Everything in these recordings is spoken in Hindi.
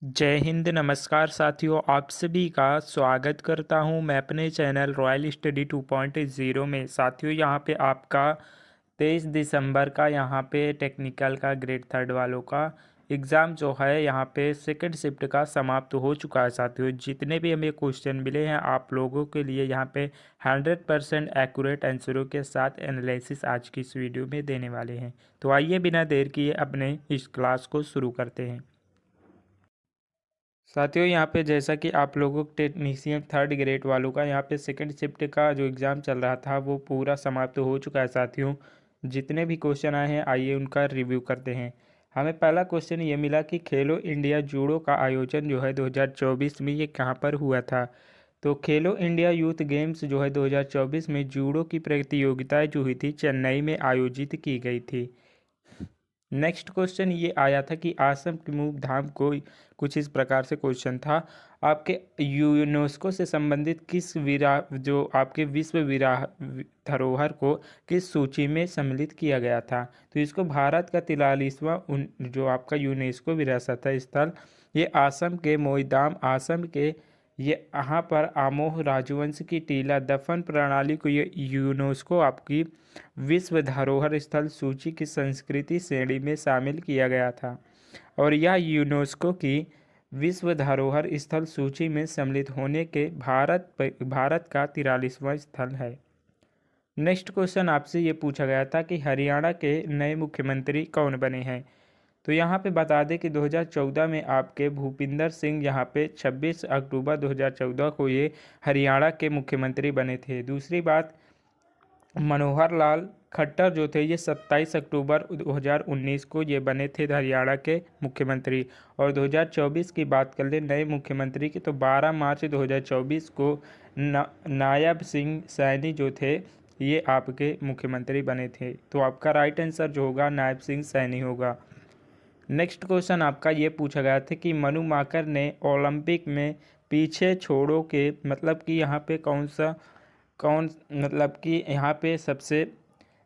जय हिंद। नमस्कार साथियों, आप सभी का स्वागत करता हूं मैं अपने चैनल रॉयल स्टडी 2.0 में। साथियों, यहां पे आपका 23 दिसंबर का यहां पे टेक्निकल का ग्रेड थर्ड वालों का एग्ज़ाम जो है यहां पे सेकंड शिफ्ट का समाप्त हो चुका है। साथियों, जितने भी हमें क्वेश्चन मिले हैं आप लोगों के लिए यहां पे 100% एक्यूरेट आंसरों के साथ एनालिसिस आज की इस वीडियो में देने वाले हैं। तो आइए बिना देर किए अपने इस क्लास को शुरू करते हैं। साथियों, यहाँ पे जैसा कि आप लोगों को टेक्नीशियन थर्ड ग्रेड वालों का यहाँ पे सेकंड शिफ्ट का जो एग्ज़ाम चल रहा था वो पूरा समाप्त हो चुका है। साथियों, जितने भी क्वेश्चन आए हैं आइए उनका रिव्यू करते हैं। हमें पहला क्वेश्चन ये मिला कि खेलो इंडिया जूडो का आयोजन जो है 2024 में ये कहाँ पर हुआ था। तो खेलो इंडिया यूथ गेम्स जो है 2024 में जूडो की प्रतियोगिताएं जो हुई थी चेन्नई में आयोजित की गई थी। नेक्स्ट क्वेश्चन ये आया था कि आसम की मूक धाम को कुछ इस प्रकार से क्वेश्चन था। आपके यूनेस्को से संबंधित किस जो आपके विश्व धरोहर को किस सूची में सम्मिलित किया गया था। तो इसको भारत का 43वां जो आपका यूनेस्को विरासत स्थल ये आसम के मोईदाम आसम के ये यहाँ पर आमोह राजवंश की टीला दफन प्रणाली को ये यूनेस्को आपकी विश्व धरोहर स्थल सूची की संस्कृति श्रेणी में शामिल किया गया था और यह यूनेस्को की विश्व धरोहर स्थल सूची में सम्मिलित होने के भारत का 43वां स्थल है। नेक्स्ट क्वेश्चन आपसे ये पूछा गया था कि हरियाणा के नए मुख्यमंत्री कौन बने हैं। तो यहाँ पे बता दें कि 2014 में आपके भूपिंदर सिंह यहाँ पे 26 अक्टूबर 2014 को ये हरियाणा के मुख्यमंत्री बने थे। दूसरी बात, मनोहर लाल खट्टर जो थे ये 27 अक्टूबर 2019 को ये बने थे हरियाणा के मुख्यमंत्री। और 2024 की बात कर ले नए मुख्यमंत्री की, तो 12 मार्च 2024 को नायब सिंह सैनी जो थे ये आपके मुख्यमंत्री बने थे। तो आपका राइट आंसर जो होगा नायब सिंह सैनी होगा। नेक्स्ट क्वेश्चन आपका ये पूछा गया था कि मनु माकर ने ओलंपिक में पीछे छोड़ो के मतलब कि यहाँ पे कौन मतलब कि यहाँ पे सबसे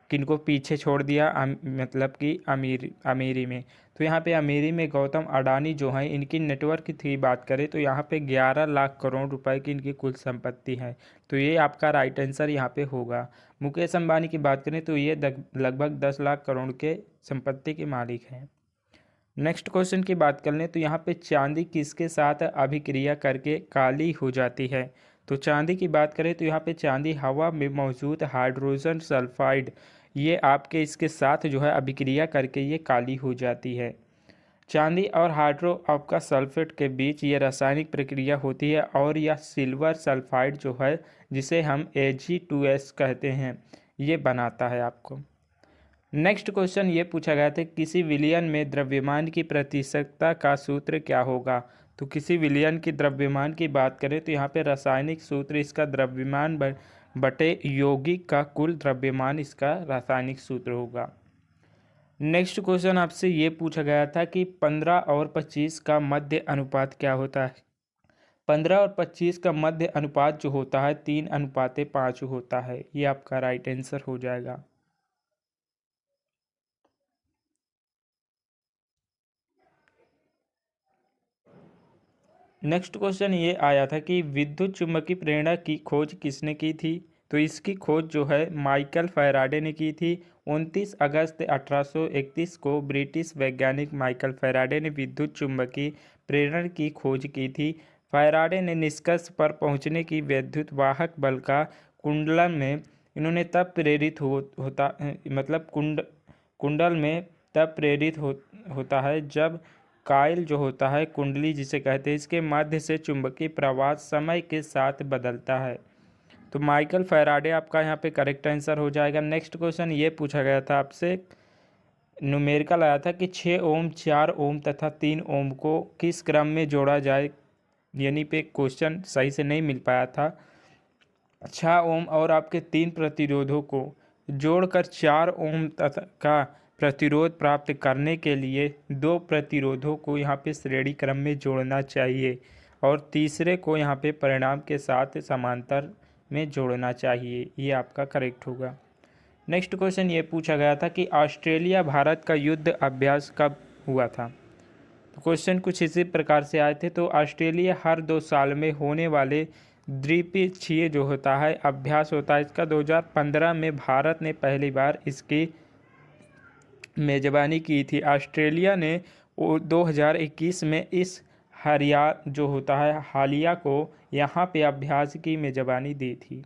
किनको पीछे छोड़ दिया मतलब कि अमीरी में। तो यहाँ पे अमीरी में गौतम अडानी जो हैं इनकी नेटवर्क की बात करें तो यहाँ पे 11 लाख करोड़ रुपए की इनकी कुल संपत्ति है। तो ये आपका राइट आंसर यहाँ पे होगा। मुकेश अंबानी की बात करें तो ये लगभग 10 लाख करोड़ के संपत्ति के मालिक हैं। नेक्स्ट क्वेश्चन की बात कर लें तो यहाँ पे चांदी किसके साथ अभिक्रिया करके काली हो जाती है। तो चांदी की बात करें तो यहाँ पे चांदी हवा में मौजूद हाइड्रोजन सल्फाइड ये आपके इसके साथ जो है अभिक्रिया करके ये काली हो जाती है। चांदी और हाइड्रो आपका सल्फेट के बीच ये रासायनिक प्रक्रिया होती है और यह सिल्वर सल्फाइड जो है जिसे हम Ag2S कहते हैं ये बनाता है आपको। नेक्स्ट क्वेश्चन ये पूछा गया था किसी विलयन में द्रव्यमान की प्रतिशतता का सूत्र क्या होगा। तो किसी विलयन की द्रव्यमान की बात करें तो यहाँ पे रासायनिक सूत्र इसका द्रव्यमान बटे यौगिक का कुल द्रव्यमान इसका रासायनिक सूत्र होगा। नेक्स्ट क्वेश्चन आपसे ये पूछा गया था कि 15 और 25 का मध्य अनुपात क्या होता है। 15 और 25 का मध्य अनुपात जो होता है 3:5 होता है। ये आपका राइट आंसर हो जाएगा। नेक्स्ट क्वेश्चन ये आया था कि विद्युत चुम्बकीय प्रेरणा की खोज किसने की थी। तो इसकी खोज जो है माइकल फैराडे ने की थी। 29 अगस्त 1831 को ब्रिटिश वैज्ञानिक माइकल फैराडे ने विद्युत चुम्बकीय प्रेरण की खोज की थी। फैराडे ने निष्कर्ष पर पहुंचने की विद्युत वाहक बल का कुंडलन में इन्होंने तब प्रेरित होता मतलब कुंडल में तब प्रेरित होता है जब कायल जो होता है कुंडली जिसे कहते हैं इसके माध्य से चुंबकीय प्रवाह समय के साथ बदलता है। तो माइकल फैराडे आपका यहाँ पे करेक्ट आंसर हो जाएगा। नेक्स्ट क्वेश्चन ये पूछा गया था आपसे न्यूमेरिकल आया था कि 6 ओम 4 ओम तथा 3 ओम को किस क्रम में जोड़ा जाए। यानी पे क्वेश्चन सही से नहीं मिल पाया था। 6 ओम और आपके 3 प्रतिरोधों को जोड़कर 4 ओम तथा का प्रतिरोध प्राप्त करने के लिए 2 प्रतिरोधों को यहाँ पे श्रेणी क्रम में जोड़ना चाहिए और तीसरे को यहाँ पे परिणाम के साथ समांतर में जोड़ना चाहिए। ये आपका करेक्ट होगा। नेक्स्ट क्वेश्चन ये पूछा गया था कि ऑस्ट्रेलिया भारत का युद्ध अभ्यास कब हुआ था। तो क्वेश्चन कुछ इसी प्रकार से आए थे। तो ऑस्ट्रेलिया हर 2 साल में होने वाले द्विपक्षीय जो होता है अभ्यास होता है इसका 2015 में भारत ने पहली बार इसकी मेज़बानी की थी। ऑस्ट्रेलिया ने 2021 में इस जो होता है हालिया को यहाँ पे अभ्यास की मेज़बानी दी थी।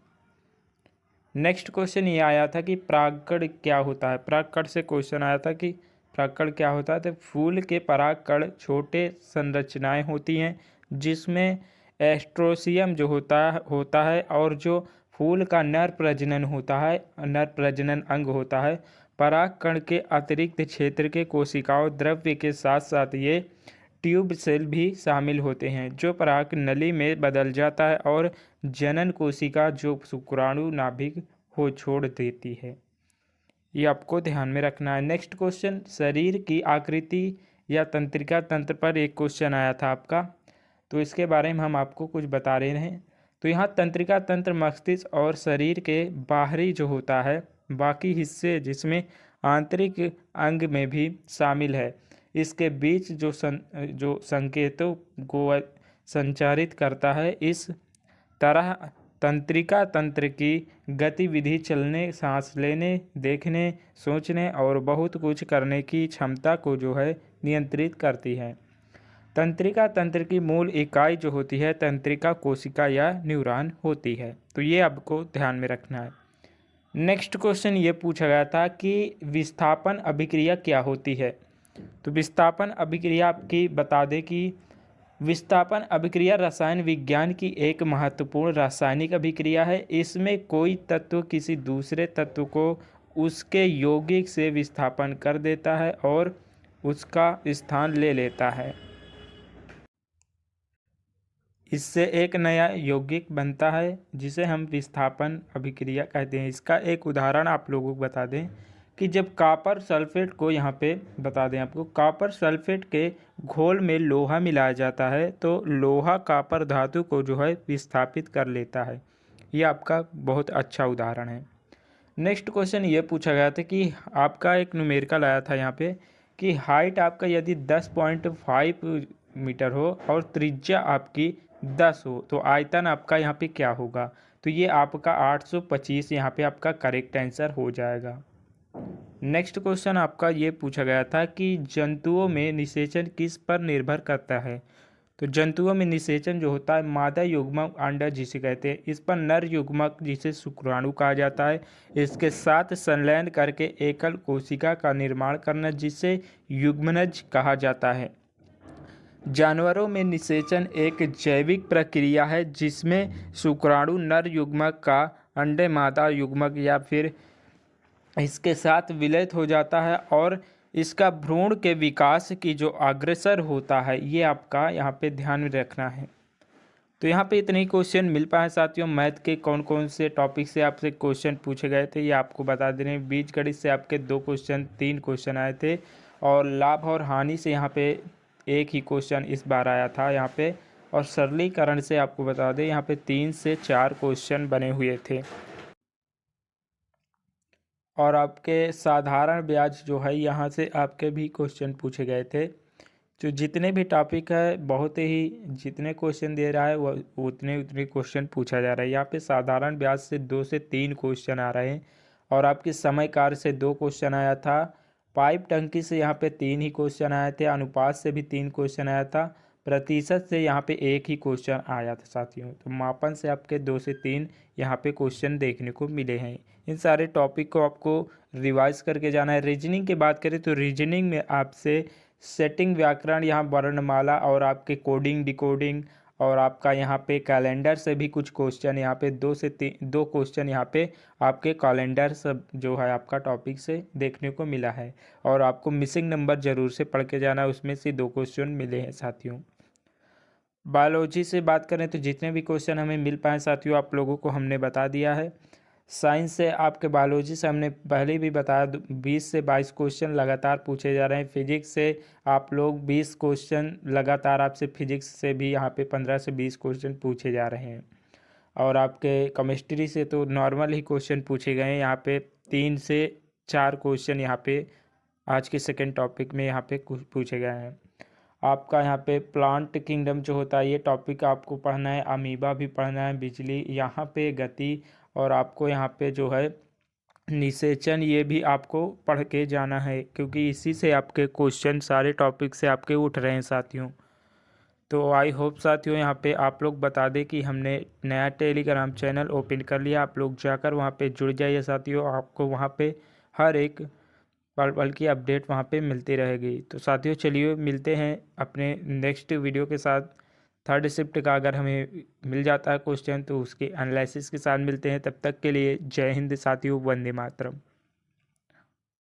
नेक्स्ट क्वेश्चन ये आया था कि परागकण क्या होता है। परागकण से क्वेश्चन आया था कि परागकण क्या होता है। तो फूल के परागकण छोटे संरचनाएं होती हैं जिसमें एस्ट्रोसियम जो होता है और जो फूल का नर प्रजनन होता है, नर प्रजनन अंग होता है। परागकण के अतिरिक्त क्षेत्र के कोशिकाओं द्रव्य के साथ साथ ये ट्यूब सेल भी शामिल होते हैं जो पराग नली में बदल जाता है और जनन कोशिका जो शुक्राणु नाभिक हो छोड़ देती है। ये आपको ध्यान में रखना है। नेक्स्ट क्वेश्चन, शरीर की आकृति या तंत्रिका तंत्र पर एक क्वेश्चन आया था आपका, तो इसके बारे में हम आपको कुछ बता रहे हैं। तो यहाँ तंत्रिका तंत्र मस्तिष्क और शरीर के बाहरी जो होता है बाकी हिस्से जिसमें आंतरिक अंग में भी शामिल है, इसके बीच जो संकेतों को संचारित करता है। इस तरह तंत्रिका तंत्र की गतिविधि चलने, सांस लेने, देखने, सोचने और बहुत कुछ करने की क्षमता को जो है नियंत्रित करती है। तंत्रिका तंत्र की मूल इकाई जो होती है तंत्रिका कोशिका या न्यूरॉन होती है। तो ये आपको ध्यान में रखना है। नेक्स्ट क्वेश्चन ये पूछा गया था कि विस्थापन अभिक्रिया क्या होती है। तो विस्थापन अभिक्रिया आपकी बता दें कि विस्थापन अभिक्रिया रसायन विज्ञान की एक महत्वपूर्ण रासायनिक अभिक्रिया है। इसमें कोई तत्व किसी दूसरे तत्व को उसके यौगिक से विस्थापन कर देता है और उसका स्थान ले लेता है। इससे एक नया यौगिक बनता है जिसे हम विस्थापन अभिक्रिया कहते हैं। इसका एक उदाहरण आप लोगों को बता दें कि जब कॉपर सल्फेट को यहाँ पे बता दें आपको, कॉपर सल्फेट के घोल में लोहा मिलाया जाता है तो लोहा कॉपर धातु को जो है विस्थापित कर लेता है। ये आपका बहुत अच्छा उदाहरण है। नेक्स्ट क्वेश्चन ये पूछा गया था कि आपका एक न्यूमेरिकल आया था यहाँ पे कि हाइट आपका यदि 10.5 मीटर हो और त्रिज्या आपकी 10 हो तो आयतन आपका यहाँ पे क्या होगा। तो ये आपका 825 यहाँ पे आपका करेक्ट आंसर हो जाएगा। नेक्स्ट क्वेश्चन आपका ये पूछा गया था कि जंतुओं में निषेचन किस पर निर्भर करता है। तो जंतुओं में निषेचन जो होता है मादा युग्मक अंडा जिसे कहते हैं, इस पर नर युग्मक जिसे शुक्राणु कहा जाता है, इसके साथ संलयन करके एकल कोशिका का निर्माण करना जिसे युग्मनज कहा जाता है। जानवरों में निषेचन एक जैविक प्रक्रिया है जिसमें शुक्राणु नर युग्मक का अंडे मादा युग्मक या फिर इसके साथ विलयित हो जाता है और इसका भ्रूण के विकास की जो अग्रसर होता है ये आपका यहाँ पे ध्यान में रखना है। तो यहाँ पे इतने ही क्वेश्चन मिल पाए साथियों। मैथ के कौन कौन से टॉपिक से आपसे क्वेश्चन पूछे गए थे ये आपको बता दे रहे हैं। बीजगणित से आपके 3 क्वेश्चन आए थे और लाभ और हानि से यहाँ पे एक ही क्वेश्चन इस बार आया था यहाँ पे, और सरलीकरण से आपको बता दें यहाँ पे 3 से 4 क्वेश्चन बने हुए थे। और आपके साधारण ब्याज जो है यहाँ से आपके भी क्वेश्चन पूछे गए थे। जो जितने भी टॉपिक है बहुत ही जितने क्वेश्चन दे रहा है वो उतने क्वेश्चन पूछा जा रहा है। यहाँ पे साधारण ब्याज से 2 से 3 क्वेश्चन आ रहे हैं और आपके समय कार्य से 2 क्वेश्चन आया था। पाइप टंकी से यहाँ पे 3 ही क्वेश्चन आए थे। अनुपात से भी 3 क्वेश्चन आया था। प्रतिशत से यहाँ पे 1 ही क्वेश्चन आया था साथियों। तो मापन से आपके 2 से 3 यहाँ पे क्वेश्चन देखने को मिले हैं। इन सारे टॉपिक को आपको रिवाइज करके जाना है। रीजनिंग की बात करें तो रीजनिंग में आपसे सेटिंग, व्याकरण, यहाँ वर्णमाला और आपके कोडिंग डिकोडिंग और आपका यहाँ पे कैलेंडर से भी कुछ क्वेश्चन यहाँ पे 2 क्वेश्चन यहाँ पे आपके कैलेंडर सब जो है आपका टॉपिक से देखने को मिला है। और आपको मिसिंग नंबर ज़रूर से पढ़ के जाना है, उसमें से 2 क्वेश्चन मिले हैं साथियों। बायोलॉजी से बात करें तो जितने भी क्वेश्चन हमें मिल पाए साथियों आप लोगों को हमने बता दिया है। साइंस से आपके बायोलॉजी से हमने पहले भी बताया 20 से 22 क्वेश्चन लगातार पूछे जा रहे हैं। फिजिक्स से आप लोग 20 क्वेश्चन लगातार आपसे फिजिक्स से भी यहाँ पे 15 से 20 क्वेश्चन पूछे जा रहे हैं। और आपके केमिस्ट्री से तो नॉर्मल ही क्वेश्चन पूछे गए हैं। यहाँ पे 3 से 4 क्वेश्चन यहाँ पे आज के सेकेंड टॉपिक में यहाँ पे पूछे गए हैं। आपका यहाँ पे प्लांट किंगडम जो होता है ये टॉपिक आपको पढ़ना है, अमीबा भी पढ़ना है, बिजली, यहाँ पे गति, और आपको यहाँ पे जो है निषेचन, ये भी आपको पढ़ के जाना है क्योंकि इसी से आपके क्वेश्चन सारे टॉपिक से आपके उठ रहे हैं साथियों। तो आई होप साथियों यहाँ पे आप लोग बता दें कि हमने नया टेलीग्राम चैनल ओपन कर लिया, आप लोग जाकर वहाँ पे जुड़ जाइए साथियों, आपको वहाँ पे हर एक पल पल की अपडेट वहाँ पे मिलती रहेगी। तो साथियों चलिए मिलते हैं अपने नेक्स्ट वीडियो के साथ। थर्ड शिफ्ट का अगर हमें मिल जाता है क्वेश्चन तो उसके एनालिसिस के साथ मिलते हैं। तब तक के लिए जय हिंद साथियों, वंदे मातरम।